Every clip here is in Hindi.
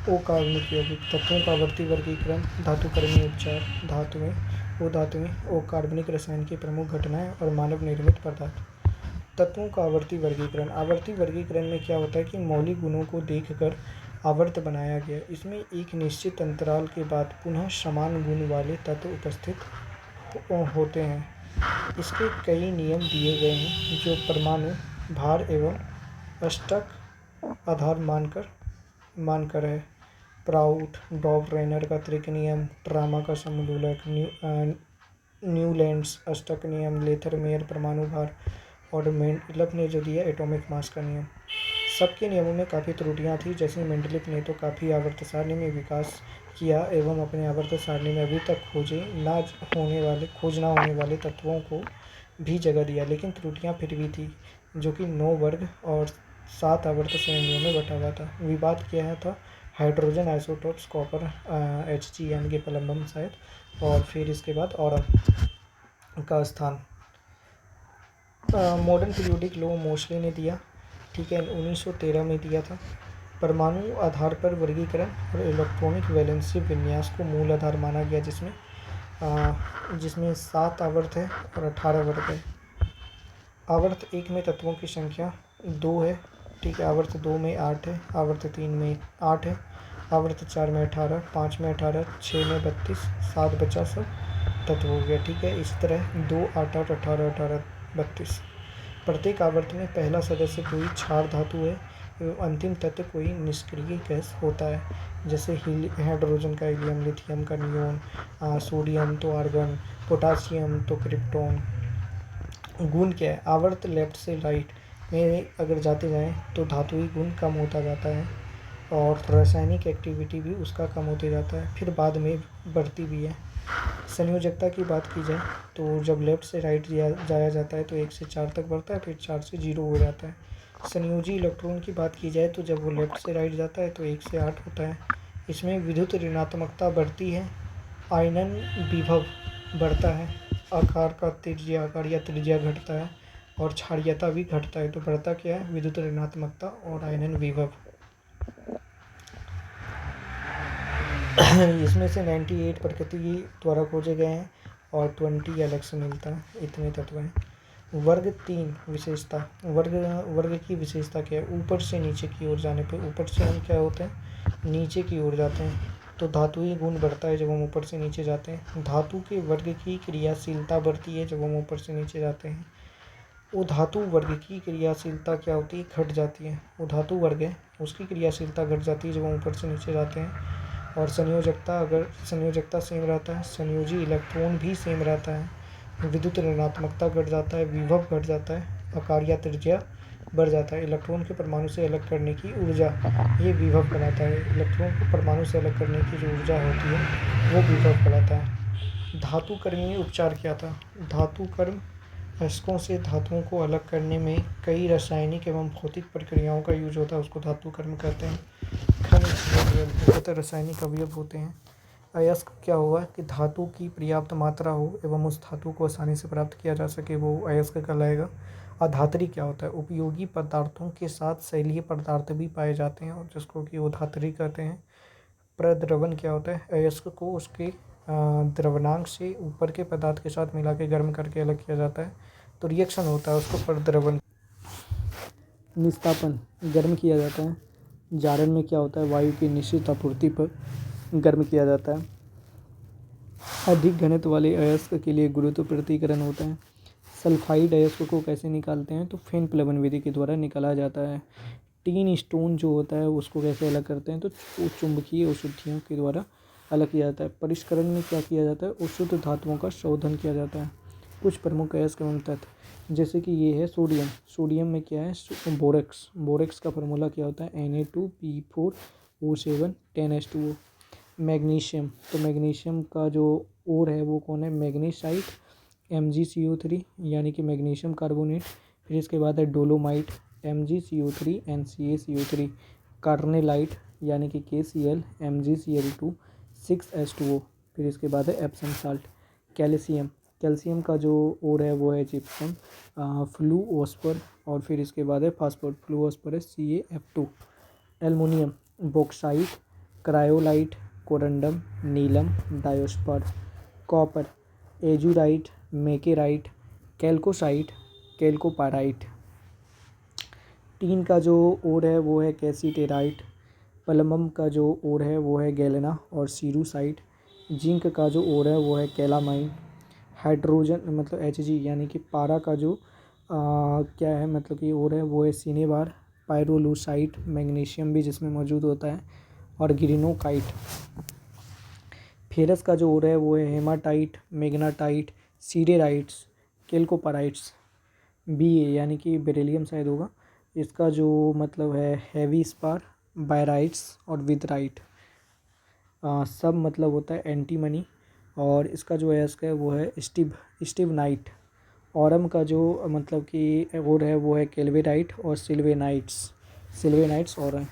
ओ कार्बनिक यौगिक तत्वों का आवर्ती वर्गीकरण, धातुकर्मी उपचार, धातुएं ओ कार्बनिक रसायन की प्रमुख घटनाएं और मानव निर्मित पदार्थ। तत्वों का आवर्ती वर्गीकरण। आवर्ती वर्गीकरण में क्या होता है कि मौलिक गुणों को देखकर आवर्त बनाया गया। इसमें एक निश्चित अंतराल के बाद पुनः समान गुण वाले तत्व उपस्थित होते हैं। इसके कई नियम दिए गए हैं जो परमाणु भार एवं अष्टक आधार मानकर है। प्राउट डॉब रेनर का त्रिक नियम, ट्रामा का समूलक, न्यूलैंड्स अष्टक नियम, लेथर मेयर परमाणु भार और मेंडलीफ ने जो दिया एटॉमिक मास का नियम। सबके नियमों में काफ़ी त्रुटियां थी, जैसे मेंडलीफ ने तो काफ़ी आवर्त सारणी में विकास किया एवं अपने आवर्त सारणी में अभी तक खोज ना होने वाले तत्वों को भी जगह दिया, लेकिन त्रुटियां फिर भी थी, जो कि 9 वर्ग और 7 आवर्त श्रेणियों में बटा हुआ था। विवाद क्या था? हाइड्रोजन आइसोटोप्स, कॉपर Hg यानी कि प्लम्बम शायद, और फिर इसके बाद ऑरम का स्थान। मॉडर्न पीरियोडिक लॉ मोस्ले ने दिया, ठीक है, 1913 में दिया था। परमाणु आधार पर वर्गीकरण और इलेक्ट्रॉनिक वैलेंसी विन्यास को मूल आधार माना गया, जिसमें 7 आवर्त है और 18 वर्ग है। आवर्त 1 में तत्वों की संख्या 2 है, ठीक है, आवर्त 2 में 8 है, आवर्त 3 में 8 है, आवर्त 4 में 18, 5 में 18, 6 में 32, 7 बचा सब तत्व हो गया, ठीक है। इस तरह 2, 8, 8, 18, 18, 32। प्रत्येक आवर्त में पहला सदस्य कोई क्षार धातु है एवं अंतिम तत्व कोई निष्क्रिय गैस होता है, जैसे हाइड्रोजन का हीलियम, लिथियम का नियोन, सोडियम तो आर्गन, पोटासियम तो क्रिप्टॉन। गुण क्या है? आवर्त लेफ्ट से राइट में अगर जाते जाएं तो धातुई गुण कम होता जाता है और रासायनिक एक्टिविटी भी उसका कम होते जाता है, फिर बाद में बढ़ती भी है। संयोजकता की बात की जाए तो जब लेफ्ट से राइट जाया जाता है तो 1 से 4 तक बढ़ता है, फिर 4 से 0 हो जाता है। संयोजी इलेक्ट्रॉन की बात की जाए तो जब वो लेफ्ट से राइट जाता है तो 1 से 8 होता है। इसमें विद्युत ऋणात्मकता बढ़ती है, आयनन विभव बढ़ता है, आकार या त्रिज्या घटता है और क्षारीयता भी घटता है। तो बढ़ता क्या है? विद्युत ऋणात्मकता और आयनन विभव। इसमें से 98 प्रकृति द्वारा खोजे गए हैं और 20 अलग से मिलता है। इतने तत्व हैं। वर्ग 3 विशेषता। वर्ग की विशेषता क्या है? ऊपर से नीचे की ओर जाने पर, ऊपर से हम क्या होते हैं? नीचे की ओर जाते हैं, तो धातुई गुण बढ़ता है जब हम ऊपर से नीचे जाते हैं। धातु के वर्ग की क्रियाशीलता बढ़ती है जब हम ऊपर से नीचे जाते हैं। वो धातु वर्ग की क्रियाशीलता क्या होती है? घट जाती है। वो धातु वर्ग है, उसकी क्रियाशीलता घट जाती है जब हम ऊपर से नीचे जाते हैं। और संयोजकता सेम रहता है, संयोजी इलेक्ट्रॉन भी सेम रहता है, विद्युत ऋणात्मकता घट जाता है, विभव घट जाता है, आकार या त्रिज्या बढ़ जाता है। इलेक्ट्रॉन के परमाणु से अलग करने की ऊर्जा, ये विभव कहलाता है। इलेक्ट्रॉन को परमाणु से अलग करने की जो ऊर्जा होती है वो विभव कहलाता है। धातुकर्मी उपचार क्या था? धातुकर्म अयस्कों से धातुओं को अलग करने में कई रासायनिक एवं भौतिक प्रक्रियाओं का यूज होता है, उसको धातुकर्म कहते हैं। खनिज रासायनिक अवयव होते हैं। अयस्क क्या हुआ कि धातु की पर्याप्त मात्रा हो एवं उस धातु को आसानी से प्राप्त किया जा सके, वो अयस्क कहलाएगा। अधातरी क्या होता है? उपयोगी पदार्थों के साथ शैलीय पदार्थ भी पाए जाते हैं और जिसको कि वो धातरी कहते हैं। प्रद्रवन क्या होता है? अयस्क को उसके द्रवणांक से ऊपर के पदार्थ के साथ मिला के गर्म करके अलग किया जाता है, तो रिएक्शन होता है, उसको प्रद्रवन। निस्तापन, गर्म किया जाता है। जारन में क्या होता है? वायु की निश्चित आपूर्ति पर गर्म किया जाता है। अधिक घनत्व वाले अयस्क के लिए गुरुत्व पृथक्करण होता है। सल्फाइड अयस्क को कैसे निकालते हैं? तो फेन प्लवन विधि के द्वारा निकाला जाता है। टीन स्टोन जो होता है उसको कैसे अलग करते हैं? तो चुंबकीय अशुद्धियों के द्वारा अलग किया जाता है। परिष्करण में क्या किया जाता है? अशुद्ध धातुओं का शोधन किया जाता है। कुछ प्रमुख अयस्क एवं तत्व, जैसे कि ये है सोडियम। सोडियम में क्या है? बोरेक्स का फार्मूला क्या होता है? Na2P4O7 10H2O। मैग्नीशियम, तो मैग्नीशियम का जो ओर है वो कौन है? मैग्नीसाइट MgCO3 यानी कि मैग्नीशियम कार्बोनेट। फिर इसके बाद है डोलोमाइट MgCO3 NCaCO3। कार्नेलाइट यानी कि KCl MgCl2 6H2O। फिर इसके बाद है एप्सम साल्ट। कैल्शियम का जो ओर है वो है जिप्सम फ्लूओस्पर। और फिर इसके बाद है फास्फोर फ्लूओस्पर है CaF2। Aluminium bauxite cryolite, corundum, नीलम, डायोस्पर। कॉपर, एजुराइट, मेकेराइट, कैल्कोसाइट, कैल्कोपाराइट। टीन का जो ओर है वो है कैसीटेराइट। पलमम का जो ओर है वो है गैलेना और सीरूसाइट। जिंक का जो ओर है वो है कैलामाइन। हाइड्रोजन मतलब Hg यानी कि पारा का जो क्या है मतलब कि ओर है वो है सिनेबार। पायरोलूसाइट, मैग्नीशियम भी जिसमें मौजूद होता है, और ग्रीनोकाइट। फेरस का जो ओर है वो है हेमाटाइट, मैग्नाटाइट, सीडेराइट्स, कैल्कोपाराइट्स। बी ए यानी कि बेरिलियम शायद होगा, इसका जो मतलब है हैवी स्पार, बायराइट्स और विदराइट। सब मतलब होता है एंटीमनी, और इसका जो एस्क है वो है स्टिवनाइट। ऑरम का जो मतलब कि ओर है वो है केल्वेराइट और सिल्वेनाइट्स और है।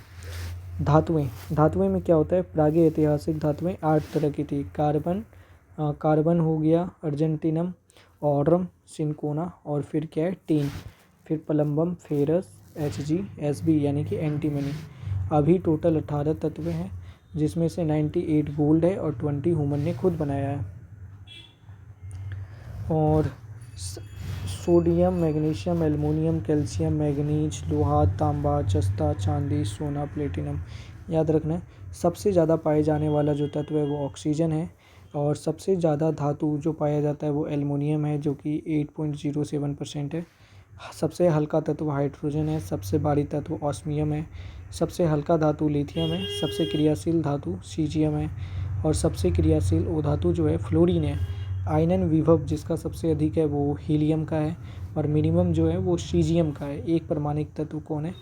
धातुएं में क्या होता है, प्रागैतिहासिक ऐतिहासिक धातुएं 8 तरह की थी। कार्बन हो गया, अर्जेंटिनम, ऑरम, सिंकोना, और फिर क्या है टीन, फिर पलम्बम, फेरस, Hg, Sb यानी कि एंटीमनी। अभी टोटल 18 तत्व हैं, जिसमें से 98 गोल्ड है और 20 ह्यूमन ने खुद बनाया है। और sodium, magnesium, aluminium, calcium, manganese, लोहा, तांबा, जस्ता, चांदी, सोना, प्लेटिनम। याद रखना है, सबसे ज़्यादा पाए जाने वाला जो तत्व है वो ऑक्सीजन है, और सबसे ज़्यादा धातु जो पाया जाता है वो एल्युमिनियम है, जो कि 8.07% है। सबसे हल्का तत्व हाइड्रोजन है, सबसे भारी तत्व ऑस्मियम है, सबसे हल्का धातु लिथियम है, सबसे क्रियाशील धातु सीजियम है, और सबसे क्रियाशील ओ धातु जो है फ्लोरीन है। आयनन विभव जिसका सबसे अधिक है वो हीलियम का है, और मिनिमम जो है वो सीजियम का है। एक परमाणिक तत्व कौन है,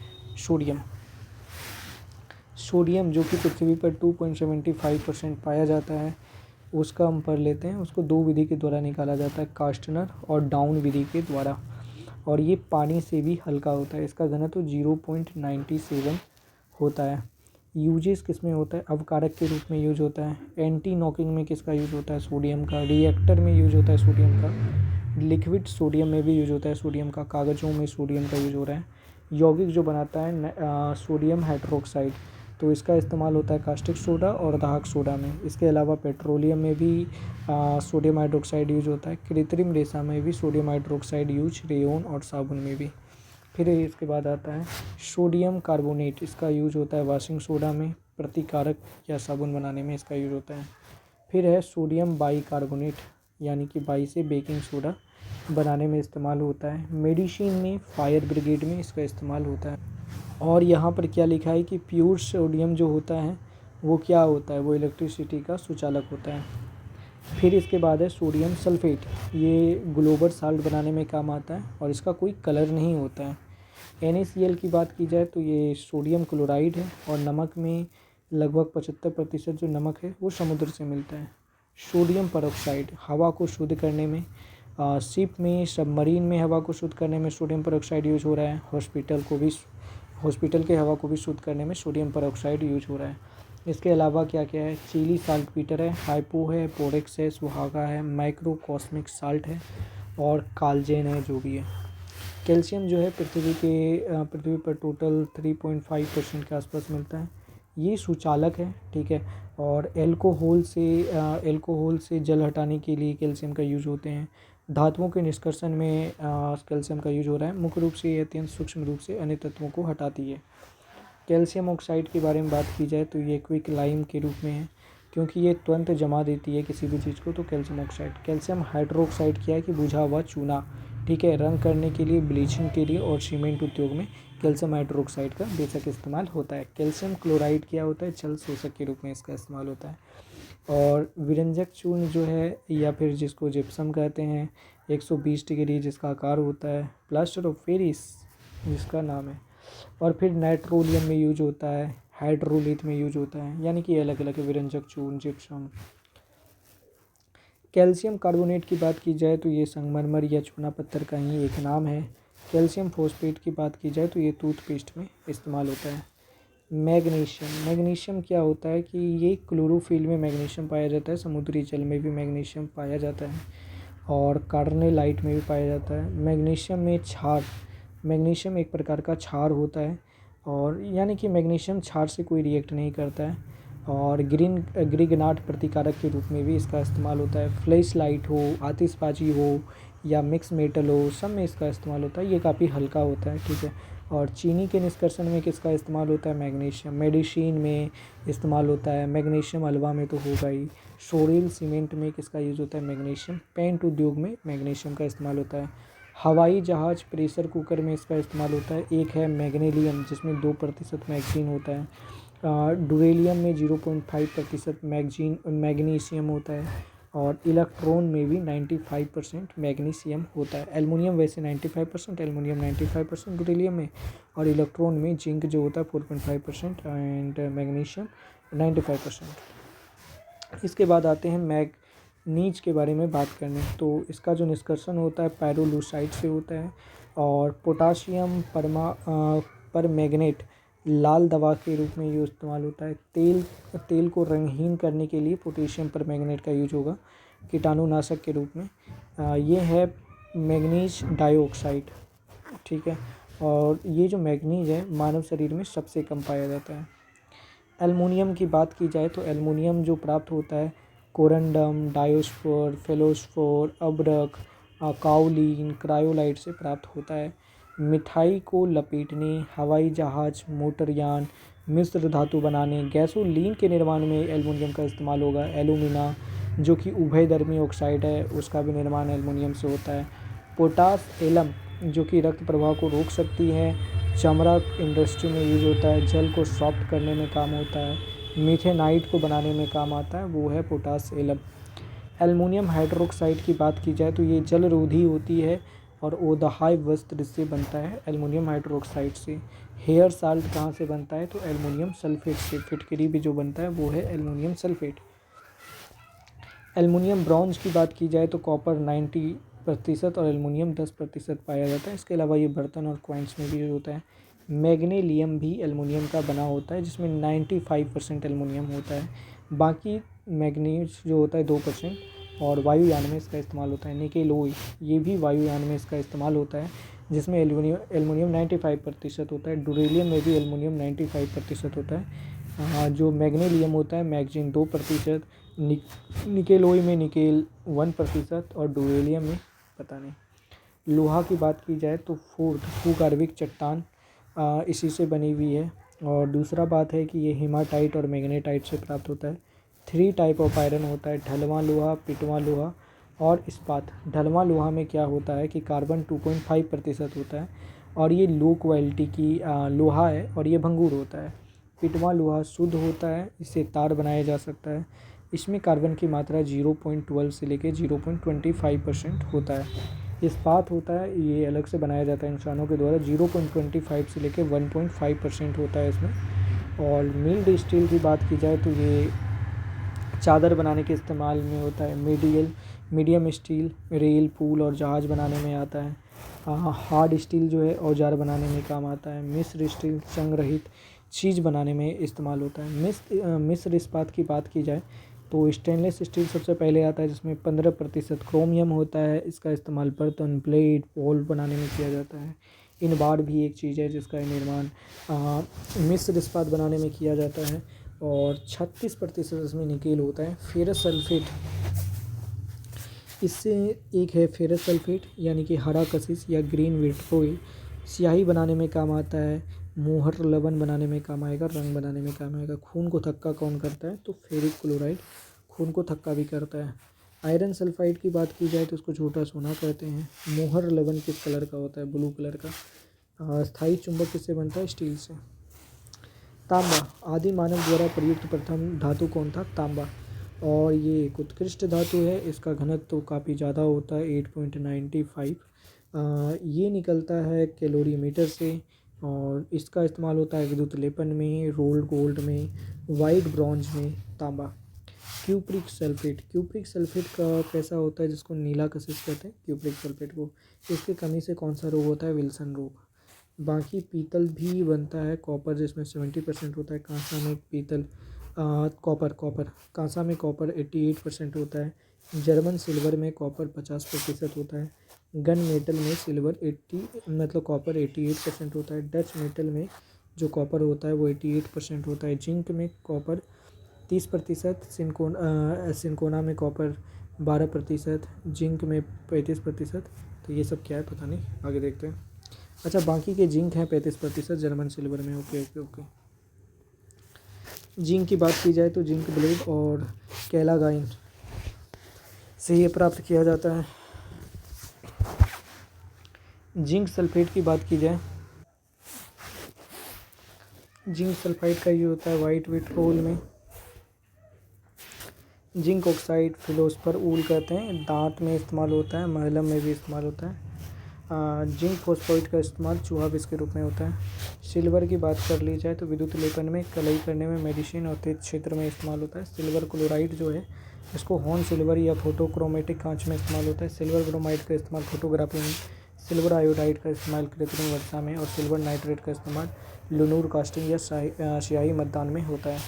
सोडियम जो कि पृथ्वी पर 2.75% पाया जाता है, उसका हम पढ़ लेते हैं। उसको दो विधि के द्वारा निकाला जाता है, कास्टनर और डाउन विधि के द्वारा, और ये पानी से भी हल्का होता है। इसका घनत्व 0.97 होता है। यूजेस किस में होता है, अवकारक के रूप में यूज होता है। एंटी नॉकिंग में किसका यूज होता है, सोडियम का। रिएक्टर में यूज होता है सोडियम का। लिक्विड सोडियम में भी यूज होता है सोडियम का। कागज़ों में सोडियम का यूज हो रहा है। यौगिक जो बनाता है सोडियम हाइड्रोक्साइड, तो इसका इस्तेमाल होता है कास्टिक सोडा और दाहक सोडा में। इसके अलावा पेट्रोलियम में भी सोडियम हाइड्रोक्साइड यूज होता है। कृत्रिम रेशा में भी सोडियम हाइड्रोक्साइड यूज, रेयन और साबुन में भी। फिर इसके बाद आता है सोडियम कार्बोनेट, इसका यूज होता है वॉशिंग सोडा में, प्रतिकारक या साबुन बनाने में इसका यूज होता है। फिर है सोडियम बाइकार्बोनेट, यानी कि बाई से बेकिंग सोडा बनाने में इस्तेमाल होता है। मेडिसिन में, फायर ब्रिगेड में इसका इस्तेमाल होता है। और यहाँ पर क्या लिखा है कि प्योर सोडियम जो होता है वो क्या होता है, वो इलेक्ट्रिसिटी का सुचालक होता है। फिर इसके बाद है सोडियम सल्फेट, ये ग्लोबल साल्ट बनाने में काम आता है, और इसका कोई कलर नहीं होता है। NaCl की बात की जाए तो ये सोडियम क्लोराइड है, और नमक में लगभग 75% जो नमक है वो समुद्र से मिलता है। सोडियम परऑक्साइड हवा को शुद्ध करने में, शिप में, सबमरीन में हवा को शुद्ध करने में सोडियम परऑक्साइड यूज हो रहा है। हॉस्पिटल के हवा को भी शुद्ध करने में सोडियम परऑक्साइड यूज हो रहा है। इसके अलावा क्या क्या है, चिली साल्टपीटर है, हाइपो है, पोरेक्स है, सुहागा है, माइक्रोकॉस्मिक साल्ट है, और कालजेन है जो भी है। कैल्शियम जो है पृथ्वी पर टोटल 3.5% के आसपास मिलता है। ये सुचालक है, ठीक है। और एल्कोहल से जल हटाने के लिए कैल्शियम का यूज होते हैं। धातुओं के निष्कर्षण में कैल्शियम का यूज हो रहा है। मुख्य रूप से ये अत्यंत सूक्ष्म रूप से अन्य तत्वों को हटाती है। कैल्शियम ऑक्साइड के बारे में बात की जाए तो ये क्विक लाइम के रूप में है, क्योंकि ये तुरंत जमा देती है किसी भी चीज़ को। तो कैल्शियम ऑक्साइड। कैल्शियम हाइड्रोक्साइड क्या है कि बुझा हुआ चूना, ठीक है। रंग करने के लिए, ब्लीचिंग के लिए और सीमेंट उद्योग में कैल्शियम हाइड्रोक्साइड का बेशक इस्तेमाल होता है। कैल्शियम क्लोराइड क्या होता है, जल शोषक के रूप में इसका इस्तेमाल होता है। और विरंजक चूर्ण जो है, या फिर जिसको जिप्सम कहते हैं, 120 डिग्री जिसका आकार होता है। प्लास्टर ऑफ पेरिस जिसका नाम है। और फिर नाइट्रोलियम में यूज होता है, हाइड्रोलिथ में यूज होता है, यानी कि अलग अलग विरंजक चूर्ण, जिप्सम। कैल्शियम कार्बोनेट की बात की जाए तो ये संगमरमर या चूना पत्थर का ही एक नाम है। कैल्शियम फॉस्फेट की बात की जाए तो ये टूथपेस्ट में इस्तेमाल होता है। मैग्नीशियम क्या होता है कि ये क्लोरोफिल में मैग्नीशियम पाया जाता है, समुद्री जल में भी मैग्नीशियम पाया जाता है, और कार्बोनेलाइट में भी पाया जाता है। मैग्नीशियम में क्षार, मैग्नीशियम एक प्रकार का क्षार होता है, और यानी कि मैग्नीशियम क्षार से कोई रिएक्ट नहीं करता है। और ग्रिगनाट प्रतिकारक के रूप में भी इसका इस्तेमाल होता है। फ्लैश लाइट हो, आतिशबाजी हो या मिक्स मेटल हो, सब में इसका इस्तेमाल होता है। ये काफ़ी हल्का होता है, ठीक है। और चीनी के निष्कर्षण में किसका इस्तेमाल होता है? मैग्नीशियम। मेडिसिन में इस्तेमाल होता है, मैग्नीशियम हलवा में तो होगा ही। सोरेल सीमेंट में किसका यूज़ होता है? मैग्नीशियम। पेंट उद्योग में मैग्नीशियम का इस्तेमाल होता है। हवाई जहाज प्रेशर कुकर में इसका इस्तेमाल होता है। एक है मैग्नीलियम जिसमें 2% मैगजीन होता है। डुरेलियम में 0.5% मैग्नीशियम होता है। और इलेक्ट्रॉन में भी 95% मैग्नीशियम होता है। एल्युमिनियम वैसे 95%, एल्युमिनियम 95% डुरेलियम में, और इलेक्ट्रॉन में जिंक जो होता है 4.5% एंड मैग्नीशियम 95%। इसके बाद आते हैं मैग्नीज के बारे में बात करने। तो इसका जो निष्कर्षण होता है पैरोलूसाइड से होता है। और पोटाशियम परमैंगनेट लाल दवा के रूप में यूज इस्तेमाल होता है। तेल को रंगहीन करने के लिए पोटेशियम परमैंगनेट का यूज होगा कीटाणुनाशक के रूप में। ये है मैग्नीज डाइऑक्साइड, ठीक है। और ये जो मैग्नीज है मानव शरीर में सबसे कम पाया जाता है। एल्युमिनियम की बात की जाए तो एल्युमिनियम जो प्राप्त होता है कोरंडम, डायोस्फोर, फेलोस्फोर, अब्रक, काओलिन, क्रायोलाइट से प्राप्त होता है। मिठाई को लपेटने, हवाई जहाज, मोटरयान, मिश्र धातु बनाने, गैसोलीन के निर्माण में एल्युमिनियम का इस्तेमाल होगा। एलुमिना जो कि उभयधर्मी ऑक्साइड है उसका भी निर्माण एल्युमिनियम से होता है। पोटास एलम जो कि रक्त प्रवाह को रोक सकती है, चमड़ा इंडस्ट्री में यूज होता है। जल को सॉफ्ट करने में काम होता है। मीथेनाइट को बनाने में काम आता है, वो है पोटास एलम। एल्युमिनियम हाइड्रोक्साइड की बात की जाए तो ये जलरोधी होती है और ओदहाय वस्त्र इससे बनता है एल्युमिनियम हाइड्रोक्साइड से। हेयर साल्ट कहाँ से बनता है? तो एल्युमिनियम सल्फेट से। फिटकरी भी जो बनता है वो है एल्युमिनियम सल्फेट। एल्युमिनियम ब्रॉन्ज की बात की जाए तो कॉपर 90% और एल्युमिनियम 10% पाया जाता है। इसके अलावा ये बर्तन और कॉइन्स में भी यूज होता है। मैग्नीलियम भी एल्युमिनियम का बना होता है जिसमें 95% एल्युमिनियम होता है। बाकी मैग्नीज जो होता है 2%। और वायुयान में इसका इस्तेमाल होता है। निकेलोई ये भी वायुयान में इसका इस्तेमाल होता है जिसमें एल्युमिनियम 95% होता है। डुरेलियम में भी एल्युमिनियम 95% होता है। जो मैग्नीलियम होता है मैगजीन 2%, निकेलोई में निकेल 1% और डुरेलियम में पता नहीं। लोहा की बात की जाए तो भूगर्भिक चट्टान इसी से बनी हुई है। और दूसरा बात है कि ये हेमाटाइट और मैग्नेटाइट से प्राप्त होता है। 3 टाइप ऑफ आयरन होता है, ढलवां लोहा, पिटवां लोहा और इस्पात। ढलवां लोहा में क्या होता है कि कार्बन 2.5% होता है और ये लो क्वालिटी की लोहा है और ये भंगुर होता है। पिटवां लोहा शुद्ध होता है, इससे तार बनाया जा सकता है। इसमें कार्बन की मात्रा 0.12 से लेकर 0.25% होता है। इस्पात होता है, ये अलग से बनाया जाता है इंसानों के द्वारा, 0.25 से लेकर 1.5% होता है इसमें। और मिल्ड स्टील की बात की जाए तो ये चादर बनाने के इस्तेमाल में होता है। मीडियम स्टील रेल, पुल और जहाज बनाने में आता है। हार्ड स्टील जो है औजार बनाने में काम आता है। मिश्र स्टील जंग रहित चीज़ बनाने में इस्तेमाल होता है। मिश्र इस्पात की बात की जाए तो स्टेनलेस स्टील सबसे पहले आता है जिसमें 15% क्रोमियम होता है। इसका इस्तेमाल बर्तन, प्लेट, बॉल बनाने में किया जाता है। इनबार भी एक चीज़ है जिसका निर्माण मिश्र इस्पात बनाने में किया जाता है। और 36% इसमें निकेल होता है। फेरस सल्फेट, इससे एक है फेरस सल्फेट यानी कि हरा कशिश या ग्रीन विट्रोल, स्याही बनाने में काम आता है। मोहर लवण बनाने में काम आएगा, रंग बनाने में काम आएगा। खून को थक्का कौन करता है? तो फेरिक क्लोराइड खून को थक्का भी करता है। आयरन सल्फाइड की बात की जाए तो उसको छोटा सोना कहते हैं। मोहर लवण किस कलर का होता है? ब्लू कलर का। स्थायी चुंबक किससे बनता है? स्टील से। तांबा, आदि मानव द्वारा प्रयुक्त प्रथम धातु कौन था? तांबा। और ये एक उत्कृष्ट धातु है, इसका घनत्व तो काफ़ी ज़्यादा होता है 8.95। ये निकलता है कैलोरीमीटर से और इसका इस्तेमाल होता है विद्युत लेपन में, रोल्ड गोल्ड में, वाइट ब्रॉन्ज में। तांबा। क्यूप्रिक सल्फेट का कैसा होता है जिसको नीला कशिश कहते हैं? क्यूप्रिक सल्फेट को। इसकी कमी से कौन सा रोग होता है? विल्सन रोग। बाकी पीतल भी बनता है, कॉपर जिसमें 70% होता है। कांसा में पीतल कॉपर कांसा में कॉपर 88% होता है। जर्मन सिल्वर में कॉपर 50% होता है। गन मेटल में सिल्वर 80 कॉपर 88% होता है। डच मेटल में जो कॉपर होता है वो 88% होता है। जिंक में कॉपर 30%, सिंकोना में कॉपर 12%, जिंक में 35%। तो ये सब क्या है पता नहीं, आगे देखते हैं। अच्छा, बाकी के जिंक हैं 35% जर्मन सिल्वर में। Okay okay okay. जिंक की बात की जाए तो जिंक ब्लेड और कैलागाइन से ये प्राप्त किया जाता है। जिंक सल्फेट की बात की जाए, जिंक सल्फाइड का यूज होता है वाइट विट्रोल में। जिंक ऑक्साइड फिलोस्फर ऊल कहते हैं, दांत में इस्तेमाल होता है, महलम में भी इस्तेमाल होता है। जिंक फॉस्फोइड का इस्तेमाल चूहा विष के रूप में होता है। सिल्वर की बात कर ली जाए तो विद्युत लेपन में, कलई करने में, मेडिसिन और तेज क्षेत्र में इस्तेमाल होता है। सिल्वर क्लोराइड जो है इसको हॉर्न सिल्वर या फोटोक्रोमेटिक कांच में इस्तेमाल होता है। सिल्वर ब्रोमाइड का इस्तेमाल फोटोग्राफी में, सिल्वर आयोडाइड का इस्तेमाल कृत्रिम वर्षा में और सिल्वर नाइट्रेट का इस्तेमाल लुनूर कास्टिंग या स्याही मतदान में होता है।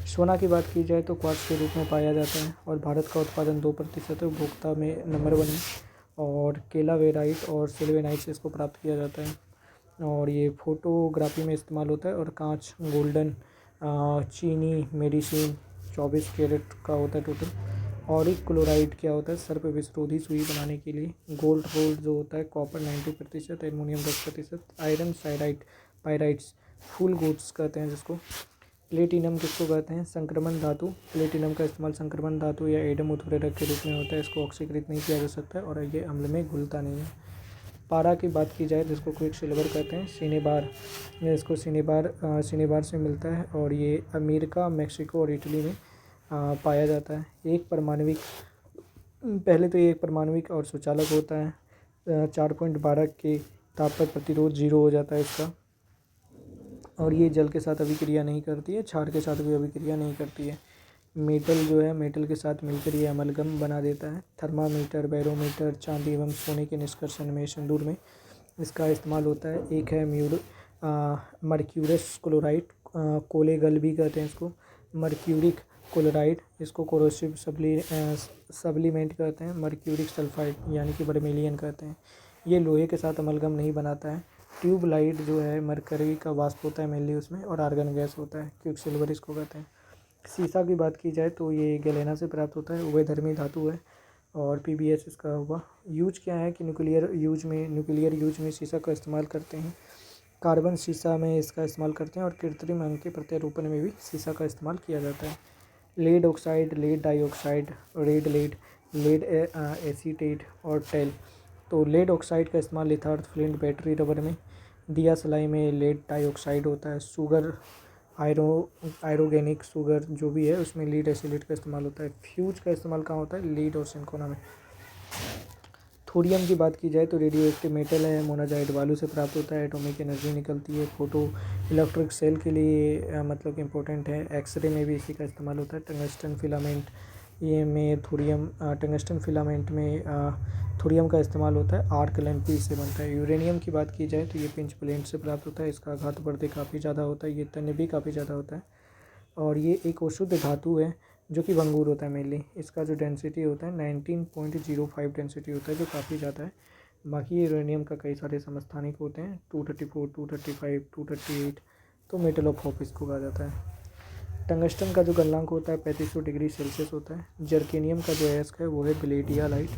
सोना की बात की जाए तो क्वार्ट्ज के रूप में पाया जाता है और भारत का उत्पादन 2% है, उपभोक्ता में नंबर 1 है। और केलावेराइट और सिल्वेनाइट से इसको प्राप्त किया जाता है और ये फोटोग्राफी में इस्तेमाल होता है। और कांच, गोल्डन, चीनी, मेडिसिन 24 कैरेट का होता है टोटल। और एक क्लोराइड क्या होता है, सर्प विस्रोधी सुई बनाने के लिए। गोल्ड रोल्ड जो होता है copper 90%, aluminium 10%, iron siderite pyrites fool's गोड्स कहते हैं जिसको। प्लेटिनम किसको कहते हैं, संक्रमण धातु। प्लेटिनम का इस्तेमाल संक्रमण धातु या एडम उत्प्रेरक के रूप में होता है। इसको ऑक्सीकृत नहीं किया जा सकता और ये अम्ल में घुलता नहीं है। पारा की बात की जाए जिसको क्विक सिल्वर कहते हैं। सिनेबार, इसको सिनेबार से मिलता है और ये अमेरिका, मेक्सिको और इटली में पाया जाता है। एक परमाणविक, पहले तो ये एक परमाणविक और सुचालक होता है। 4.12 के ताप पर प्रतिरोध 0 हो जाता है इसका। और ये जल के साथ अभिक्रिया नहीं करती है, क्षार के साथ भी अभिक्रिया नहीं करती है। मेटल जो है, मेटल के साथ मिलकर ये अमलगम बना देता है। थर्मामीटर, बैरोमीटर, चांदी एवं सोने के निष्कर्षण में, सिंदूर में इसका इस्तेमाल होता है। एक है मर्क्यूरस क्लोराइड, कोलेगल भी कहते हैं इसको। मर्क्यूरिक क्लोराइड, इसको कोरोसिव सब्लीमेंट कहते हैं। मर्क्यूरिक सल्फाइड यानी कि बर्मेलियन कहते हैं। ये लोहे के साथ अमलगम नहीं बनाता है। ट्यूबलाइट जो है मरकरी का वाष्प होता है मेनली उसमें, और आर्गन गैस होता है, क्विकसिल्वर इसको कहते हैं। सीसा की बात की जाए तो ये गैलेना से प्राप्त होता है, उभयधर्मी धातु है। और पीबीएस इसका हुआ। यूज क्या है कि न्यूक्लियर यूज में सीसा का इस्तेमाल करते हैं। कार्बन सीसा में इसका इस्तेमाल करते हैं और कृत्रिम अंग के प्रत्यारोपण में भी सीसा का इस्तेमाल किया जाता है। Lead oxide, lead dioxide, red lead, lead acetate और टेल। तो लेड ऑक्साइड का इस्तेमाल लिथार्थ, फ्लिंट, बैटरी, रबर में। दिया सलाई में लेड डाइऑक्साइड होता है। शुगर, आयरोगेनिक शुगर जो भी है उसमें लीड एसिलेट का इस्तेमाल होता है। फ्यूज का इस्तेमाल कहाँ होता है, लीड और सिंकोना में। थोरियम की बात की जाए तो रेडियो एक्टिव मेटल है, मोनाजाइट बालू से प्राप्त होता है, एटॉमिक एनर्जी निकलती है, फोटो इलेक्ट्रिक सेल के लिए मतलब इम्पोर्टेंट है। एक्सरे में भी इसी का इस्तेमाल होता है। टंगस्टन फिलामेंट ये में थोरियम, टंगस्टन फिलामेंट में थोरियम का इस्तेमाल होता है। आर्क लैंप भी इससे बनता है। यूरेनियम की बात की जाए तो ये पिंच प्लेट से प्राप्त होता है। इसका आघात वर्धे काफ़ी ज़्यादा होता है, ये तन्य भी काफ़ी ज़्यादा होता है। और ये एक अशुद्ध धातु है जो कि भंगुर होता है मेनली। इसका जो डेंसिटी होता है 19.05 डेंसिटी होता है, जो काफ़ी ज़्यादा है। बाकी यूरेनियम का कई सारे समस्थानिक होते हैं, 234, 235, 238। तो मेटल ऑफ होप इसको कहा जाता है। टंगस्टन का जो गलनांक होता है 3500 डिग्री सेल्सियस होता है। जर्केनियम का जो अयस्क है वो है ब्लेडिया लाइट।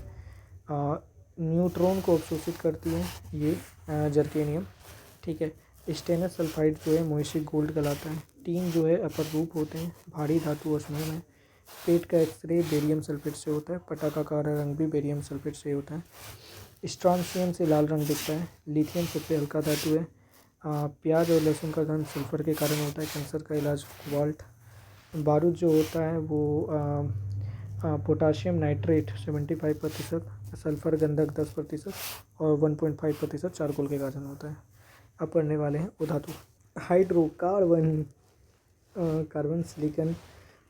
न्यूट्रॉन को अवशोषित करती है ये जर्केनियम, ठीक है। स्टेनस सल्फाइड जो है मोइशिक गोल्ड कहलाता है। टीन जो है अपर रूप होते हैं, भारी धातु osmium है। पेट का एक्सरे बेरियम सल्फेट से होता है। पटाखा का रंग भी बेरियम सल्फेट से होता है। स्ट्रॉन्शियम से लाल रंग दिखता है। लिथियम सबसे हल्का धातु है। प्याज और लहसुन का गंध सल्फर के कारण होता है। कैंसर का इलाज कोबाल्ट। बारूद जो होता है वो पोटाशियम नाइट्रेट 75%, सल्फर गंधक 10% और 1.5% चारकोल के कारण होता है। अब पढ़ने वाले हैं उधातु। हाइड्रोकार्बन, कार्बन, सिलिकॉन,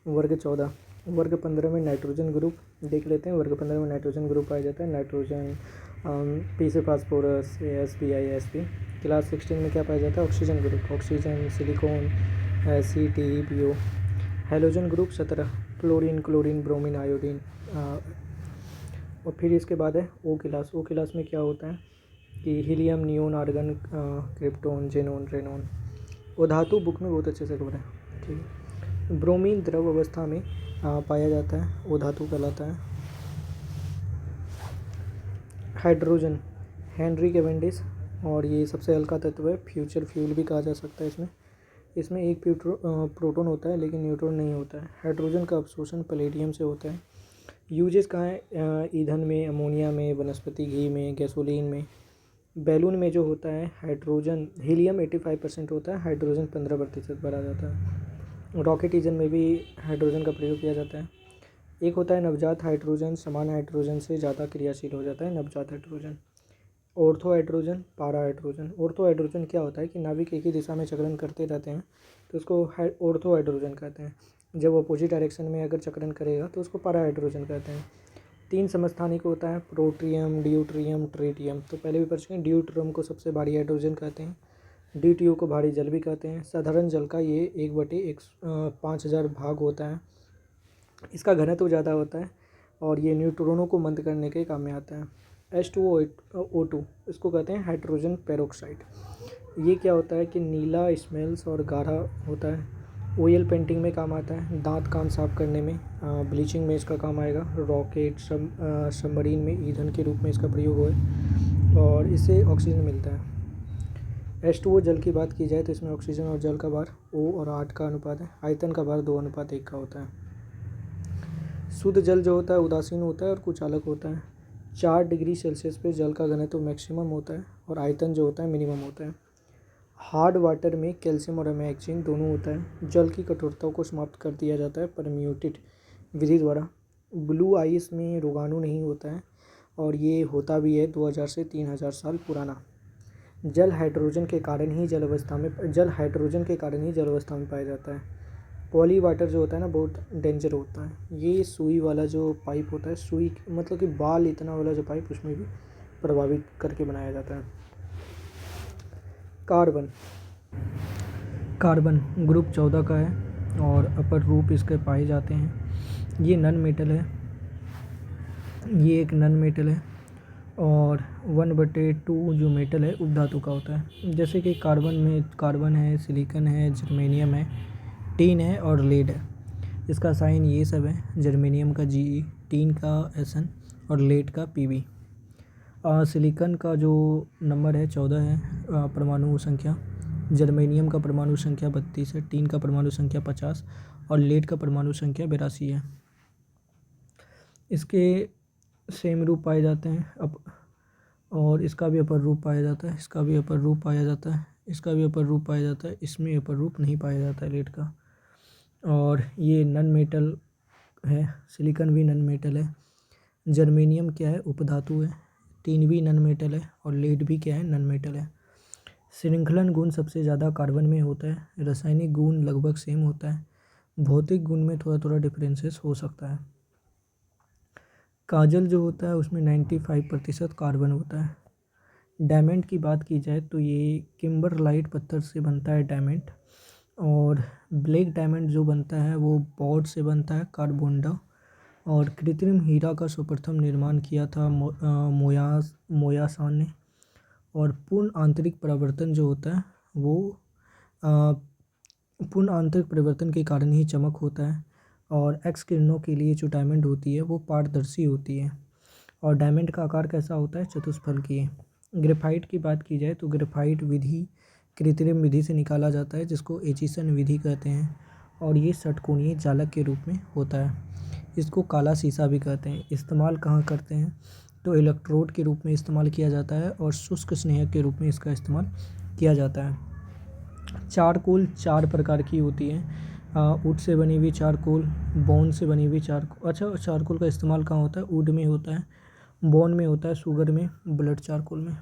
वर्ग 14। वर्ग 15 में नाइट्रोजन ग्रुप देख लेते हैं। वर्ग 15 में नाइट्रोजन ग्रुप पाया जाता है। नाइट्रोजन, पी से फास्फोरस, SbI, क्लास 16 में क्या पाया जाता है, oxygen group. Oxygen, silicon, CTePO। Halogen group 17, fluorine, chlorine, bromine, iodine. और फिर इसके बाद है ओ क्लास। ओ क्लास में क्या होता है कि helium, neon, argon, krypton, xenon, radon. वो धातु बुक में बहुत अच्छे से कवर है, ठीक है। ब्रोमीन द्रव अवस्था में पाया जाता है, वो धातु कहलाता है। हाइड्रोजन, हेनरी कैवेंडिश, और ये सबसे हल्का तत्व है, फ्यूचर फ्यूल भी कहा जा सकता है इसमें। इसमें एक प्रोटॉन होता है लेकिन न्यूट्रॉन नहीं होता है। हाइड्रोजन का अवशोषण पैलेडियम से होता है। यूजेस कहाँ है? ईंधन में, अमोनिया में, वनस्पति घी में, गैसोलीन में। बैलून में जो होता है हाइड्रोजन, हीलियम 85% होता है, हाइड्रोजन 15% भरा जाता है। रॉकेट इंजन में भी हाइड्रोजन का प्रयोग किया जाता है। एक होता है नवजात हाइड्रोजन, समान हाइड्रोजन से ज़्यादा क्रियाशील हो जाता है नवजात हाइड्रोजन। ऑर्थो हाइड्रोजन, पारा हाइड्रोजन। ऑर्थो हाइड्रोजन क्या होता है कि नाविक एक ही दिशा में चक्रण करते रहते हैं तो उसको ऑर्थो हाइड्रोजन कहते हैं। जब अपोजिट डायरेक्शन में अगर चक्रण करेगा तो उसको पारा हाइड्रोजन कहते हैं। 3 समस्थानिक होता है, प्रोट्रियम, ड्यूट्रियम, ट्रिटियम। तो पहले भी पढ़ चुके हैं। ड्यूट्रियम को सबसे भारी हाइड्रोजन कहते हैं। ड्यूटियो को भारी जल भी कहते हैं। साधारण जल का ये 1/5000 भाग होता है। इसका घनत्व तो ज़्यादा होता है और ये न्यूट्रॉनों को मंद करने के काम में आता है। H2O2 इसको कहते हैं हाइड्रोजन पेरोक्साइड। ये क्या होता है कि नीला, स्मेल्स और गाढ़ा होता है। ऑयल पेंटिंग में काम आता है, दांत कान साफ करने में, ब्लीचिंग में इसका काम आएगा। रॉकेट, सबमरीन में ईंधन के रूप में इसका प्रयोग हुआ और इससे ऑक्सीजन मिलता है। H2O जल की बात की जाए तो इसमें ऑक्सीजन और जल का भार O और 8 का अनुपात है। आयतन का भार 2:1 का होता है। शुद्ध जल जो होता है उदासीन होता है और कुचालक होता है। 4 डिग्री सेल्सियस पे जल का घनत्व मैक्सिमम होता है और आयतन जो होता है मिनिमम होता है। हार्ड वाटर में कैल्शियम और अमोनियम दोनों होता है। जल की कठोरता को समाप्त कर दिया जाता है परम्यूटेड विधि द्वारा। ब्लू आइस में रोगाणु नहीं होता है और ये होता भी है 2000 से 3000 साल पुराना। जल हाइड्रोजन के कारण ही जल अवस्था में पाया जाता है। पॉली वाटर जो होता है ना बहुत डेंजर होता है। ये सुई वाला जो पाइप होता है, सुई मतलब कि बाल इतना वाला जो पाइप, उसमें भी प्रभावित करके बनाया जाता है। कार्बन ग्रुप 14 का है और अपर रूप इसके पाए जाते हैं। ये नन मेटल है, ये एक नन मेटल है और 1/2 जो मेटल है उपधातु का होता है। जैसे कि कार्बन में कार्बन है, सिलिकॉन है, जर्मेनियम है, टीन है और लेड है। इसका साइन ये सब है, जर्मेनियम का Ge, टीन का Sn और लेड का Pb। सिलिकॉन का जो नंबर है 14 है परमाणु संख्या। जर्मेनियम का परमाणु संख्या 32 है। टीन का परमाणु संख्या 50 और लेड का परमाणु संख्या 82 है। इसके सेम रूप पाए जाते हैं और इसका भी अपर रूप पाया जाता है, इसका भी अपर रूप पाया जाता है, इसका भी अपर रूप पाया जाता है। इसमें अपर रूप नहीं पाया जाता है लेड का। और ये नन मेटल है, सिलिकॉन भी नन मेटल है। जर्मेनियम क्या है? उपधातु है। टीन भी नन मेटल है और लेड भी क्या है? नन मेटल है। श्रृंखलन गुण सबसे ज़्यादा कार्बन में होता है। रासायनिक गुण लगभग सेम होता है। भौतिक गुण में थोड़ा थोड़ा डिफरेंसेस हो सकता है। काजल जो होता है उसमें 95% कार्बन होता है। डायमंड की बात की जाए तो ये किम्बरलाइट पत्थर से बनता है डायमंड। और ब्लैक डायमंड जो बनता है वो पॉड से बनता है, कार्बोंडा। और कृत्रिम हीरा का सर्वप्रथम निर्माण किया था मोयासान ने। और पूर्ण आंतरिक परिवर्तन जो होता है वो पूर्ण आंतरिक परिवर्तन के कारण ही चमक होता है। और एक्स किरणों के लिए जो डायमंड होती है वो पारदर्शी होती है। और डायमंड का आकार कैसा होता है? चतुष्फलकीय। ग्रेफाइट की बात की जाए तो ग्रेफाइट विधि कृत्रिम विधि से निकाला जाता है जिसको एचिसन विधि कहते हैं और ये षटकोणीय जालक के रूप में होता है। इसको काला शीशा भी कहते हैं। इस्तेमाल कहाँ करते हैं तो इलेक्ट्रोड के रूप में इस्तेमाल किया जाता है और शुष्क स्नेहक के रूप में इसका इस्तेमाल किया जाता है। चारकोल 4 प्रकार की होती है। वुड से बनी हुई चारकोल, बोन से बनी हुई चारकोल। अच्छा, चारकोल का इस्तेमाल कहाँ होता है? वुड में होता है, बोन में होता है, शुगर में, ब्लड चारकोल में।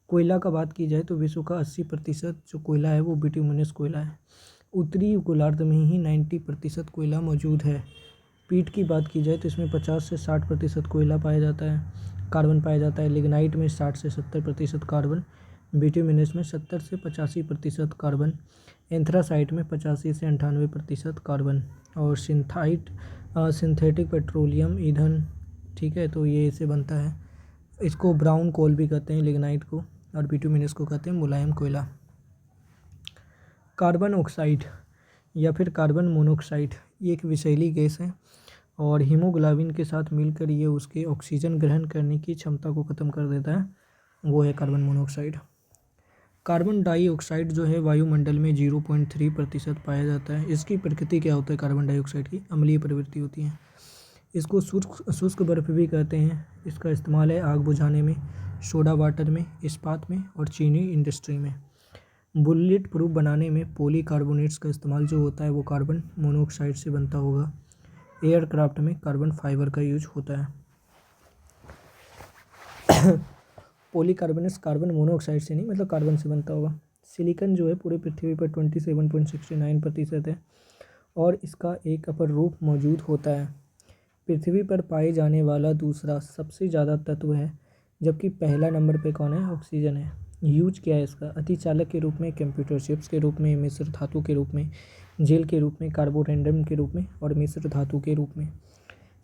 कोयला का बात की जाए तो विश्व का 80% जो कोयला है वो बिटुमिनस कोयला है। उत्तरी गोलार्ध में ही 90% कोयला मौजूद है। पीट की बात की जाए तो इसमें 50 से 60% कोयला पाया जाता है, कार्बन पाया जाता है। लिग्नाइट में 60 से 70% कार्बन, बिटुमिनस में 70 से 85% कार्बन, एंथ्रासाइट में 85 से 98% कार्बन। और सिंथेटिक पेट्रोलियम ईंधन, ठीक है, तो ये इसे बनता है। इसको ब्राउन कोल भी कहते हैं लिग्नाइट को, और बिटुमिनस को कहते हैं मुलायम कोयला। कार्बन ऑक्साइड या फिर कार्बन मोनोऑक्साइड, ये एक विषैली गैस है और हीमोग्लोबिन के साथ मिलकर ये उसके ऑक्सीजन ग्रहण करने की क्षमता को ख़त्म कर देता है, वो है कार्बन मोनोऑक्साइड। कार्बन डाइऑक्साइड जो है वायुमंडल में 0.3% पाया जाता है। इसकी प्रकृति क्या होता है कार्बन डाइऑक्साइड की? अम्लीय प्रवृत्ति होती है। इसको शुष्क बर्फ़ भी कहते हैं। इसका इस्तेमाल है आग बुझाने में, सोडा वाटर में, इस्पात में और चीनी इंडस्ट्री में। बुलेट प्रूफ बनाने में पॉलीकार्बोनेट्स का इस्तेमाल जो होता है वो कार्बन मोनोऑक्साइड से बनता होगा। एयरक्राफ्ट में कार्बन फाइबर का यूज होता है। पॉलीकार्बोनेट्स कार्बन मोनोऑक्साइड से नहीं, मतलब कार्बन से बनता होगा। सिलिकॉन जो है पूरे पृथ्वी पर 27.69% है और इसका एक अपर रूप मौजूद होता है। पृथ्वी पर पाए जाने वाला दूसरा सबसे ज़्यादा तत्व है, जबकि पहला नंबर पे कौन है? ऑक्सीजन है। यूज क्या है इसका? अतिचालक के रूप में, कंप्यूटर चिप्स के रूप में, मिश्र धातु के रूप में, जेल के रूप में, कार्बोरेंडम के रूप में और मिश्र धातु के रूप में।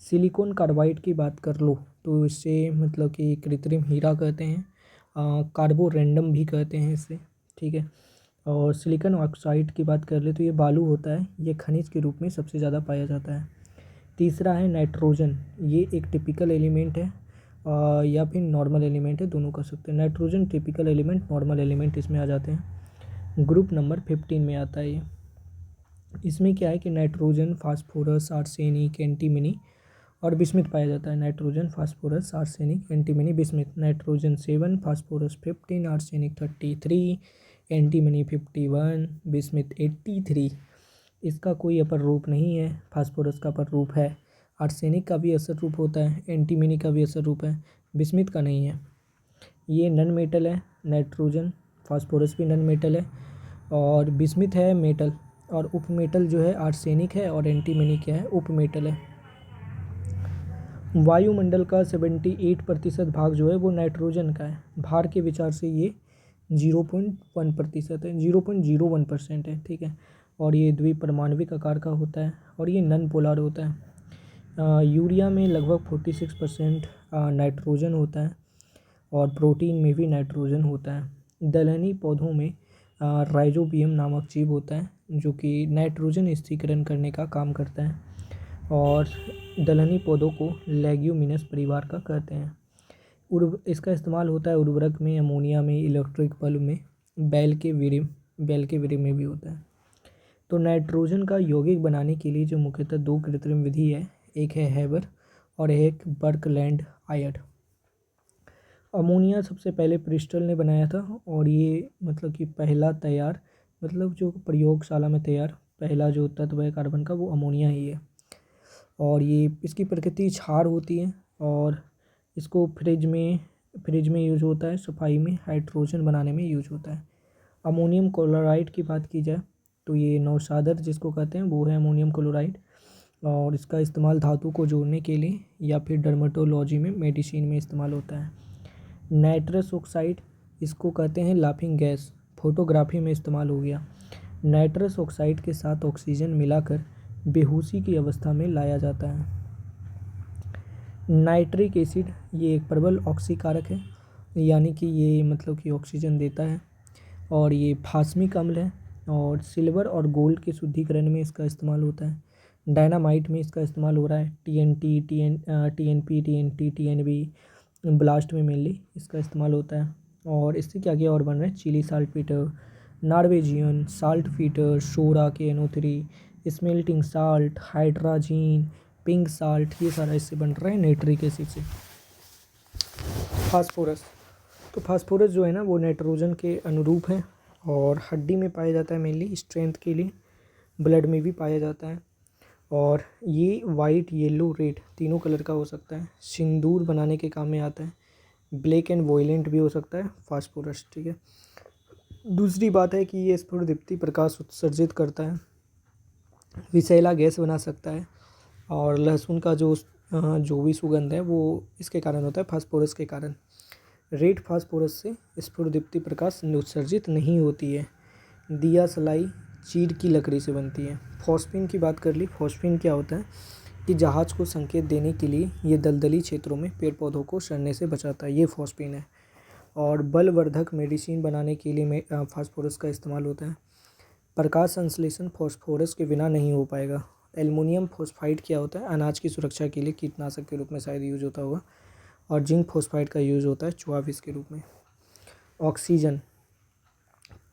सिलिकॉन कार्बाइड की बात कर लो तो इससे मतलब कि कृत्रिम हीरा कहते हैं, कार्बोरेंडम भी कहते हैं इससे, ठीक है। और सिलिकॉन ऑक्साइड की बात कर ले तो ये बालू होता है, ये खनिज के रूप में सबसे ज़्यादा पाया जाता है। तीसरा है नाइट्रोजन, ये एक टिपिकल एलिमेंट है या फिर नॉर्मल एलिमेंट है, दोनों कर सकते हैं। Nitrogen typical element, normal element इसमें आ जाते हैं। ग्रुप नंबर 15 में आता है ये। इसमें क्या है कि नाइट्रोजन, फास्फोरस, आर्सेनिक, एंटीमनी और बिस्मिथ पाया जाता है। Nitrogen, phosphorus, arsenic, antimony, bismuth. Nitrogen 7, phosphorus 15, arsenic 33, antimony 51, bismuth 83। इसका कोई अपर रूप नहीं है। फास्फोरस का अपर रूप है, आर्सेनिक का भी असर रूप होता है, एंटीमनी का भी असर रूप है, बिस्मिथ का नहीं है। ये नन मेटल है। नाइट्रोजन, फास्फोरस भी नन मेटल है और बिस्मिथ है मेटल, और उप मेटल जो है आर्सेनिक है और एंटीमनी क्या है? उप मेटल है। वायुमंडल का 78% भाग जो है वो नाइट्रोजन का है। भार के विचार से ये 0.1% है, 0.01% है, ठीक है। और ये द्विपरमाणविक आकार का होता है और ये नन पोलर होता है। यूरिया में लगभग 46% नाइट्रोजन होता है और प्रोटीन में भी नाइट्रोजन होता है। दलहनी पौधों में राइजोबियम नामक जीव होता है जो कि नाइट्रोजन स्थिरीकरण करने का काम करता है और दलहनी पौधों को लेग्यूमिनस परिवार का कहते हैं। इसका इस्तेमाल होता है उर्वरक में, अमोनिया में, इलेक्ट्रिक बल्ब में, बैल के विरे में भी होता है। तो नाइट्रोजन का यौगिक बनाने के लिए जो मुख्यतः दो कृत्रिम विधि है, एक है हेबर और एक बर्कलैंड आयड। अमोनिया सबसे पहले प्रिस्टल ने बनाया था और ये मतलब कि पहला तैयार, मतलब जो प्रयोगशाला में तैयार पहला जो तत्व है कार्बन का वो अमोनिया ही है। और ये इसकी प्रकृति क्षार होती है और इसको फ्रिज में यूज होता है, सफाई में, हाइड्रोजन बनाने में यूज होता है। अमोनियम क्लोराइड की बात की जाए तो ये नौशादर जिसको कहते हैं वो है अमोनियम क्लोराइड, और इसका इस्तेमाल धातु को जोड़ने के लिए या फिर डर्मेटोलॉजी में, मेडिसिन में इस्तेमाल होता है। नाइट्रस ऑक्साइड, इसको कहते हैं लाफिंग गैस, फोटोग्राफी में इस्तेमाल हो गया। नाइट्रस ऑक्साइड के साथ ऑक्सीजन मिलाकर बेहोशी की अवस्था में लाया जाता है। नाइट्रिक एसिड, ये एक प्रबल ऑक्सीकारक है, यानी कि ये मतलब कि ऑक्सीजन देता है और ये फास्मिक अम्ल है और सिल्वर और गोल्ड के शुद्धिकरण में इसका इस्तेमाल होता है। डायनामाइट में इसका इस्तेमाल हो रहा है। टीएनपी, टीएनबी ब्लास्ट में मेनली इसका इस्तेमाल होता है। और इससे क्या क्या और बन रहा है? Chile saltpetre, Norwegian saltpetre, सोरा KNO3, smelting salt, hydrazine, pink salt, ये सारा इससे बन रहा है नाइट्रिक एसिड से। फास्फोरस, तो फास्फोरस जो है ना वो नाइट्रोजन के अनुरूप है और हड्डी में पाया जाता है मेनली स्ट्रेंथ के लिए, ब्लड में भी पाया जाता है और ये वाइट, येलो, रेड तीनों कलर का हो सकता है। सिंदूर बनाने के काम में आता है। ब्लैक एंड वॉयलेंट भी हो सकता है फास्फोरस, ठीक है। दूसरी बात है कि ये स्फुरदीप्ति प्रकाश उत्सर्जित करता है, विषैला गैस बना सकता है और लहसुन का जो भी सुगंध है वो इसके कारण होता है, फास्फोरस के कारण। रेड फास्फोरस से स्फुरदीप्ति प्रकाश उत्सर्जित नहीं होती है। दिया सलाई चीड़ की लकड़ी से बनती है। फॉस्फीन की बात कर ली। फॉस्फीन क्या होता है कि जहाज को संकेत देने के लिए ये दलदली क्षेत्रों में पेड़ पौधों को सड़ने से बचाता है, ये फॉस्फीन है। और बलवर्धक मेडिसिन बनाने के लिए फास्फोरस का इस्तेमाल होता है। प्रकाश संश्लेषण फॉस्फोरस के बिना नहीं हो पाएगा। एल्युमिनियम फॉस्फाइड क्या होता है? अनाज की सुरक्षा के लिए कीटनाशक के रूप में शायद यूज होता होगा। और जिंक फॉस्फाइड का यूज होता है चुआविस के रूप में। ऑक्सीजन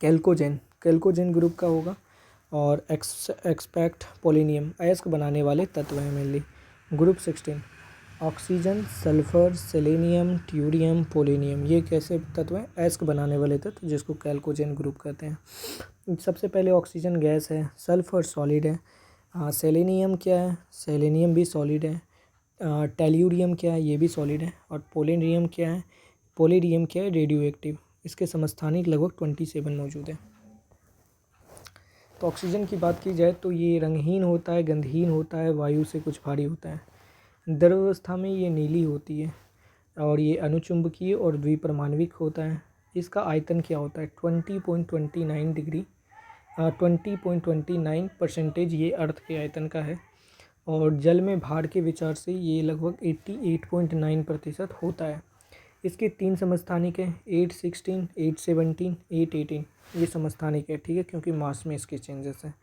कैल्कोजेन, कैल्कोजेन ग्रुप का होगा। और एक्सपेक्ट पोलिनियम अयस्क बनाने वाले तत्व हैं mainly. Group 16 oxygen, sulphur, selenium, tellurium, polonium, ये कैसे तत्व हैं? अयस्क बनाने वाले तत्व, जिसको कैल्कोजेन ग्रुप कहते हैं। सबसे पहले ऑक्सीजन गैस है, सल्फर सॉलिड है, सेलेनियम क्या है? सेलेनियम भी सॉलिड है। टेल्यूरियम क्या है? ये भी सॉलिड है। और पोलेरियम क्या है? पोलेरियम क्या है? Radio active. इसके समस्थानिक लगभग 27 मौजूद है। तो ऑक्सीजन की बात की जाए तो ये रंगहीन होता है, गंधहीन होता है, वायु से कुछ भारी होता है। द्रव अवस्था में ये नीली होती है और ये अनुचुंबकीय और द्विपरमाणविक होता है। इसका आयतन क्या होता है? 20.29 डिग्री 20.29% ये अर्थ के आयतन का है। और जल में भार के विचार से ये लगभग 88.9% होता है। इसके 3 समस्थानिक हैं, 816, 817, 818, ये समस्थानिक है, ठीक है, क्योंकि मास में इसके चेंजेस हैं।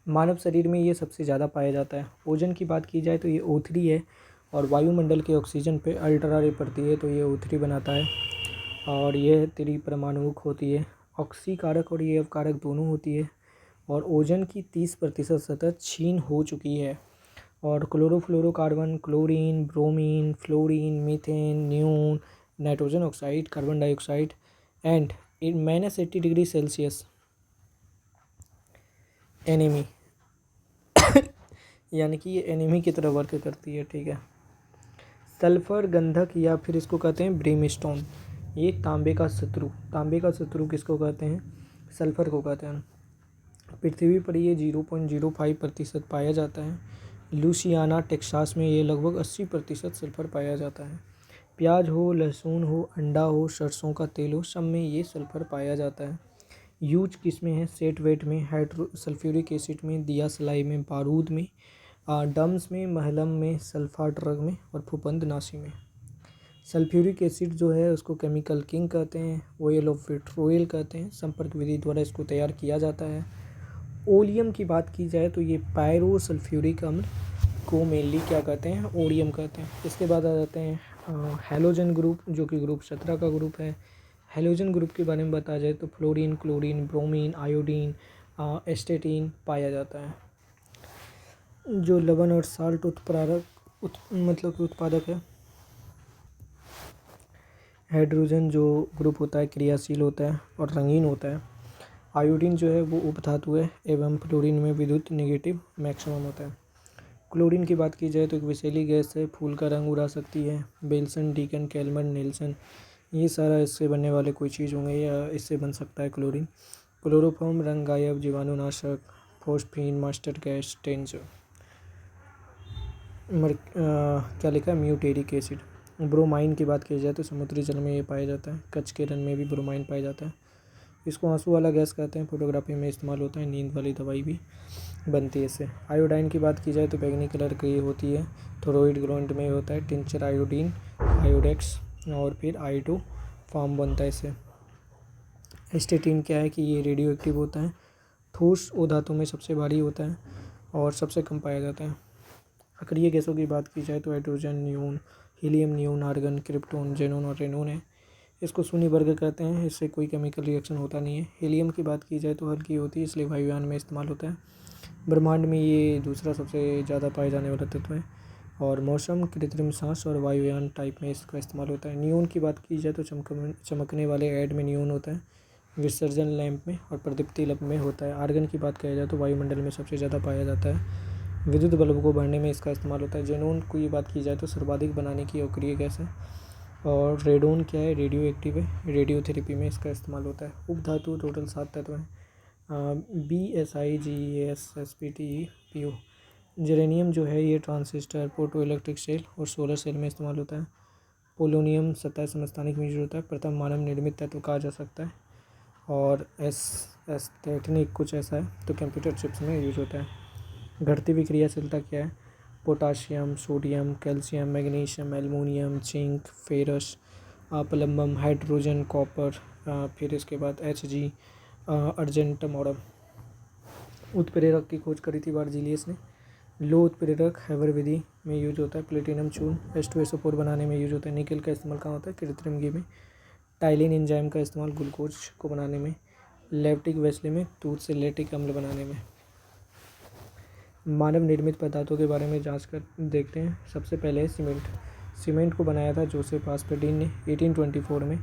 मानव शरीर में ये सबसे ज़्यादा पाया जाता है। ओजन की बात की जाए तो ये O3 है और वायुमंडल के ऑक्सीजन पे अल्ट्रा रे पड़ती है तो ये O3 बनाता है। और यह त्रिपरमाणुक होती है, ऑक्सीकारक और ये अवकारक दोनों होती है। और ओजन की 30% सतह क्षीण हो चुकी है। और chlorofluorocarbon, chlorine, bromine, fluorine, methane, न्यून, nitrogen oxide, carbon dioxide and -80 degree Celsius एनीमी यानी कि ये एनीमी की तरह वर्क करती है, ठीक है। सल्फर गंधक या फिर इसको कहते हैं ब्रिमस्टोन, ये तांबे का शत्रु। तांबे का शत्रु किसको कहते हैं? सल्फर को कहते हैं। पृथ्वी पर ये 0.05% पाया जाता है। लुसियाना टेक्सास में ये लगभग 80% सल्फर पाया जाता है। प्याज हो, लहसुन हो, अंडा हो, सरसों का तेल हो, सब में ये सल्फर पाया जाता है। यूज किस में है? सेट वेट में, सल्फ्यूरिक एसिड में, दिया सलाई में, बारूद में, डम्स में, महलम में, सल्फा ड्रग में और फूफंदनाशी में। सल्फ्यूरिक एसिड जो है उसको केमिकल किंग कहते हैं, ऑयल ऑफ विट्रोल कहते हैं। संपर्क विधि द्वारा इसको तैयार किया जाता है। ओलियम की बात की जाए तो ये पायरो सल्फ्यूरिक अम्ल को मेनली क्या कहते हैं? ओडियम कहते हैं। इसके बाद आ जाते हैं हैलोजन ग्रुप, जो कि ग्रुप 17 का ग्रुप है। हैलोजन ग्रुप के बारे में बताया जाए तो फ्लोरीन, क्लोरीन, ब्रोमीन, आयोडीन, एस्टेटीन पाया जाता है। जो लवण और साल्ट उत्पादक है। हाइड्रोजन जो ग्रुप होता है क्रियाशील होता है और रंगीन होता है। आयोडीन जो है वो उपधातु है एवं फ्लोरीन में विद्युत नेगेटिव मैक्सिमम होता है। क्लोरीन की बात की जाए तो एक विषैली गैस है, फूल का रंग उड़ा सकती है। बेल्सन, डीकन, कैल्मर, नेल्सन, ये सारा इससे बनने वाले कोई चीज़ होंगे या इससे बन सकता है क्लोरीन। क्लोरोफॉर्म, रंग गायब, जीवाणुनाशक, फॉस्फीन, मास्टर गैस, टेंजर। क्या लिखा है? म्यूटेरिक एसिड। ब्रोमाइन की बात की जाए तो समुद्री जल में ये पाया जाता है। कच्छ के रन में भी ब्रोमाइन पाया जाता है। इसको आंसू वाला गैस कहते हैं। फोटोग्राफी में इस्तेमाल होता है। नींद वाली दवाई भी बनती है इससे। आयोडाइन की बात की जाए तो बैगनी कलर की होती है। थोरोइड ग्लैंड में होता है। टिंचर आयोडीन, आयोडेक्स और फिर आयोडो फॉर्म बनता है इससे। एस्टेटीन क्या है कि ये रेडियो एक्टिव होता है। ठोस ओ धातु में सबसे भारी होता है और सबसे कम पाया जाता है। अक्रिय गैसों की बात की जाए तो hydrogen, neon, helium, neon, argon, krypton, xenon और रेनोन है। इसको शून्य वर्ग कहते हैं, इससे कोई केमिकल रिएक्शन होता नहीं है। हीलियम की बात की जाए तो हल्की होती है, इसलिए वायुयान में इस्तेमाल होता है। ब्रह्मांड में ये दूसरा सबसे ज़्यादा पाए जाने वाला तत्व है। और मौसम, कृत्रिम सांस और वायुयान टाइप में इसका इस्तेमाल होता है। नियोन की बात की जाए तो चमकने वाले ऐड में नियोन होता है। विसर्जन लैंप में और प्रदीप्ति लैंप में होता है। आर्गन की बात किया जाए तो वायुमंडल में सबसे ज़्यादा पाया जाता है। विद्युत बल्ब को भरने में इसका इस्तेमाल होता है। जेनोन की बात की जाए तो सर्वाधिक बनाने की अक्रिय गैस है। और रेडोन क्या है? रेडियो एक्टिव है। रेडियोथेरेपी में इसका इस्तेमाल होता है। उपधातु टोटल 7 तत्व हैं। BSiGeSsPte PO। जेरेनियम जो है ये ट्रांजिस्टर, फोटो इलेक्ट्रिक सेल और सोलर सेल में इस्तेमाल होता है। पोलोनियम 27 समस्थानिक में यूज होता है। प्रथम मानव निर्मित तत्व कहा जा सकता है। और एस्थेटनिक कुछ ऐसा है तो कंप्यूटर चिप्स में यूज होता है। घटती हुई क्रियाशीलता क्या है? Potassium, sodium, calcium, magnesium, aluminium, zinc, ferrous, plumbum, hydrogen, copper, फिर इसके बाद Hg, अर्जेंटम और उत्प्रेरक की खोज करी थी बार्जीलियस ने। लो उत्प्रेरक हैवर विधि में यूज होता है। प्लेटिनम चूर्ण H2SO4 बनाने में यूज होता है। निकल का इस्तेमाल कहाँ होता है? कृत्रिम घी में। टाइलिन एंजाइम का इस्तेमाल ग्लूकोज को बनाने में। लैक्टिक वेस्ले में दूध से लैक्टिक अम्ल बनाने में। मानव निर्मित पदार्थों के बारे में जांच कर देखते हैं। सबसे पहले है सीमेंट। सीमेंट को बनाया था जोसेफ आस्पर्डिन ने 1824 में,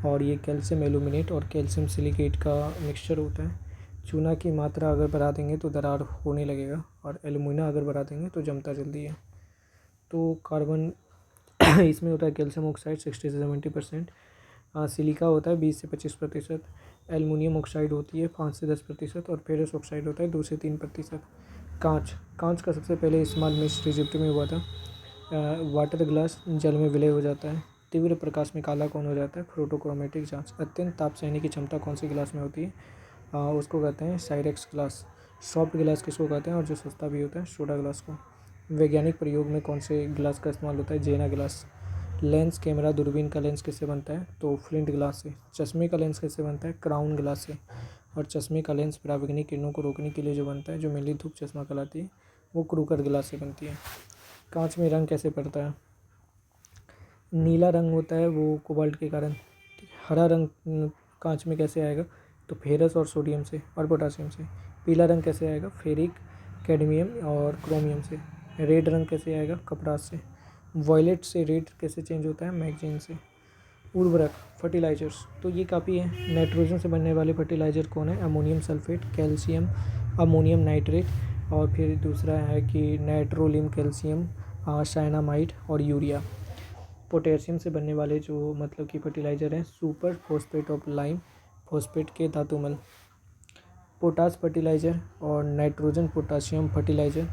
और ये कैल्शियम एल्यूमिनेट और कैल्शियम सिलिकेट का मिक्सचर होता है। चूना की मात्रा अगर बढ़ा देंगे तो दरार होने लगेगा, और एल्यूमिना अगर बढ़ा देंगे तो जमता जल्दी है। तो कार्बन इसमें होता है कैल्शियम ऑक्साइड 60 से 70%। सिलिका होता है 20 से 25%। एल्युमिनियम ऑक्साइड होती है 5 से 10%, और फेरस ऑक्साइड होता है 2 से 3%। कांच कांच का सबसे पहले इस्तेमाल मिस्र इजिप्ट में हुआ था। वाटर ग्लास जल में विलय हो जाता है। तीव्र प्रकाश में काला कौन हो जाता है? फोटोक्रोमेटिक जांच। अत्यंत ताप सहने की क्षमता कौन सी गिलास में होती है? उसको कहते हैं साइरेक्स ग्लास। सॉफ्ट गिलास किसको कहते हैं और जो सस्ता भी होता है? सोडा ग्लास को। वैज्ञानिक प्रयोग में कौन से गिलास का इस्तेमाल होता है? जेना गिलास। लेंस कैमरा दूरबीन का लेंस किससे बनता है? तो फ्लिंट ग्लास से। चश्मे का लेंस किससे बनता है? क्राउन ग्लास से। और चश्मे का लेंस पराबैंगनी किरणों को रोकने के लिए जो बनता है, जो मेनली धूप चश्मा कहलाती है, वो क्रूकर ग्लास से बनती है। कांच में रंग कैसे पड़ता है? नीला रंग होता है वो कोबाल्ट के कारण। हरा रंग कांच में कैसे आएगा? तो फेरस और सोडियम से और पोटासियम से। पीला रंग कैसे आएगा? फेरिक, कैडमियम और क्रोमियम से। रेड रंग कैसे आएगा? कपरास से। वॉयलेट से रेड कैसे चेंज होता है? मैगजीन से। उर्वरक फर्टिलाइजर्स तो ये काफ़ी है। नाइट्रोजन से बनने वाले फर्टिलाइजर कौन है? Ammonium sulphate, calcium ammonium nitrate, और फिर दूसरा है कि नाइट्रोलिम कैल्शियम साइनामाइड और यूरिया। पोटेशियम से बनने वाले जो मतलब कि फर्टिलाइज़र हैं, super phosphate of lime, phosphate के धातुमल। पोटास फर्टिलाइज़र और nitrogen potassium fertiliser,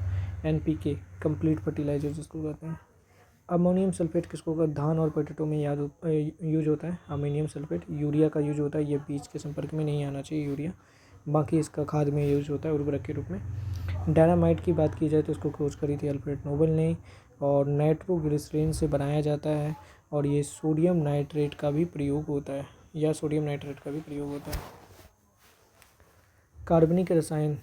NPK complete fertiliser जिसको कहते हैं। अमोनियम सल्फेट किसको का धान और पोटैटो में यूज होता है? Ammonium sulphate. यूरिया का यूज होता है, ये बीज के संपर्क में नहीं आना चाहिए यूरिया, बाकी इसका खाद में यूज होता है उर्वरक के रूप में। डायनामाइट की बात की जाए तो इसको खोज करी थी अल्फ्रेड नोबेल ने, और नाइट्रोग्लिसरीन से बनाया जाता है, और ये सोडियम नाइट्रेट का भी प्रयोग होता है, या सोडियम नाइट्रेट का भी प्रयोग होता है। कार्बनिक रसायन